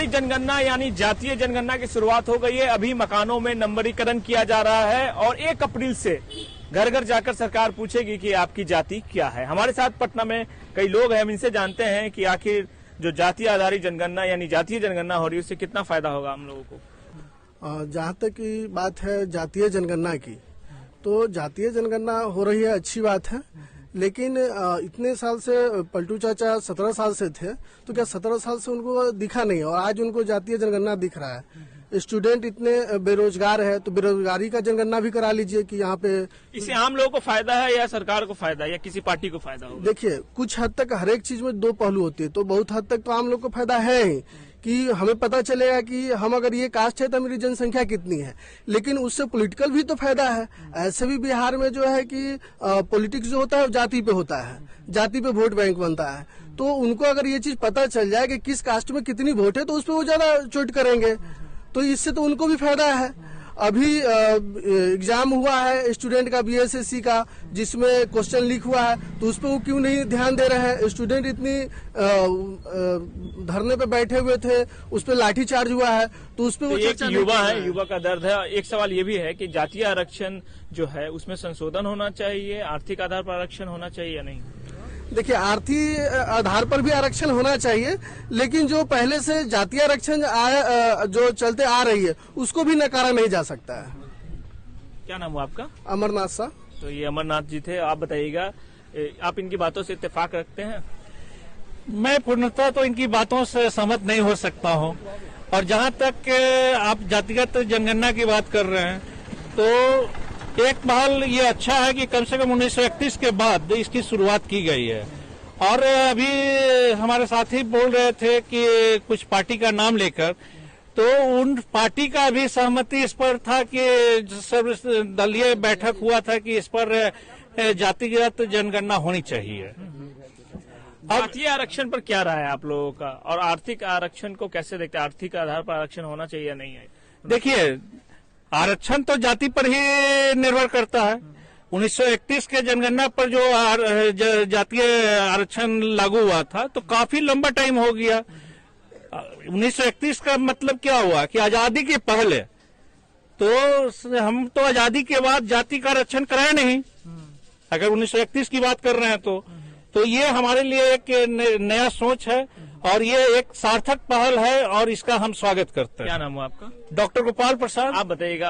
आधारित जनगणना यानी जातीय जनगणना की शुरुआत हो गई है। अभी मकानों में नंबरीकरण किया जा रहा है और 1 अप्रैल से घर घर जाकर सरकार पूछेगी कि आपकी जाति क्या है। हमारे साथ पटना में कई लोग हैं, हम इनसे जानते हैं कि आखिर जो जातीय आधारित जनगणना यानी जातीय जनगणना हो रही है उससे कितना फायदा होगा हम लोगों को। जहाँ तक की बात है जातीय जनगणना की, तो जातीय जनगणना हो रही है, अच्छी बात है। लेकिन इतने साल से पलटू चाचा 17 साल से थे, तो क्या 17 साल से उनको दिखा नहीं और आज उनको जातीय जनगणना दिख रहा है। स्टूडेंट इतने बेरोजगार है तो बेरोजगारी का जनगणना भी करा लीजिए कि यहाँ पे। इससे आम लोगों को फायदा है या सरकार को फायदा है या किसी पार्टी को फायदा होगा? देखिए, कुछ हद तक हर एक चीज में 2 पहलू होते हैं, तो बहुत हद तक तो आम लोग को फायदा है ही कि हमें पता चलेगा कि हम अगर ये कास्ट है तो मेरी जनसंख्या कितनी है। लेकिन उससे पॉलिटिकल भी तो फायदा है। ऐसे भी बिहार में जो है कि पॉलिटिक्स जो होता है वो जाति पे होता है, जाति पे वोट बैंक बनता है। तो उनको अगर ये चीज पता चल जाए कि किस कास्ट में कितनी वोट है तो उस पर वो ज्यादा चोट करेंगे, तो इससे तो उनको भी फायदा है। अभी एग्जाम हुआ है स्टूडेंट का बीएसएससी का, जिसमें क्वेश्चन लीक हुआ है, तो उस पर वो क्यों नहीं ध्यान दे रहे हैं। स्टूडेंट इतनी धरने पे बैठे हुए थे, उस पर लाठीचार्ज हुआ है, तो उस पर वो एक युवा है, युवा का दर्द है। एक सवाल ये भी है कि जातीय आरक्षण जो है उसमें संशोधन होना चाहिए, आर्थिक आधार पर आरक्षण होना चाहिए या नहीं? देखिए, आर्थिक आधार पर भी आरक्षण होना चाहिए, लेकिन जो पहले से जातीय आरक्षण जो चलते आ रही है उसको भी नकारा नहीं जा सकता है। क्या नाम हुआ आपका? अमरनाथ सा। तो ये अमरनाथ जी थे। आप बताइएगा, आप इनकी बातों से इत्तेफाक रखते हैं? मैं पूर्णतः तो इनकी बातों से सहमत नहीं हो सकता हूं। और जहां तक आप जातिगत जनगणना की बात कर रहे हैं, तो एक पहल ये अच्छा है कि कम से कम 1931 के बाद इसकी शुरुआत की गई है। और अभी हमारे साथी बोल रहे थे कि कुछ पार्टी का नाम लेकर, तो उन पार्टी का भी सहमति इस पर था कि सर्वदलीय बैठक हुआ था कि इस पर जातिगत जनगणना होनी चाहिए। जातीय आरक्षण पर क्या राय है आप लोगों का, और आर्थिक आरक्षण को कैसे देखते हैं? आर्थिक आधार पर आरक्षण होना चाहिए या नहीं है? देखिए, आरक्षण तो जाति पर ही निर्भर करता है। 1931 के जनगणना पर जो जातीय आरक्षण लागू हुआ था तो काफी लंबा टाइम हो गया। 1931 का मतलब क्या हुआ कि आजादी के पहले, तो हम तो आजादी के बाद जाति का आरक्षण कराए नहीं। अगर 1931 की बात कर रहे हैं तो ये हमारे लिए एक नया सोच है और ये एक सार्थक पहल है और इसका हम स्वागत करते हैं। क्या नाम हुआ आपका? डॉक्टर गोपाल प्रसाद। आप बताइएगा,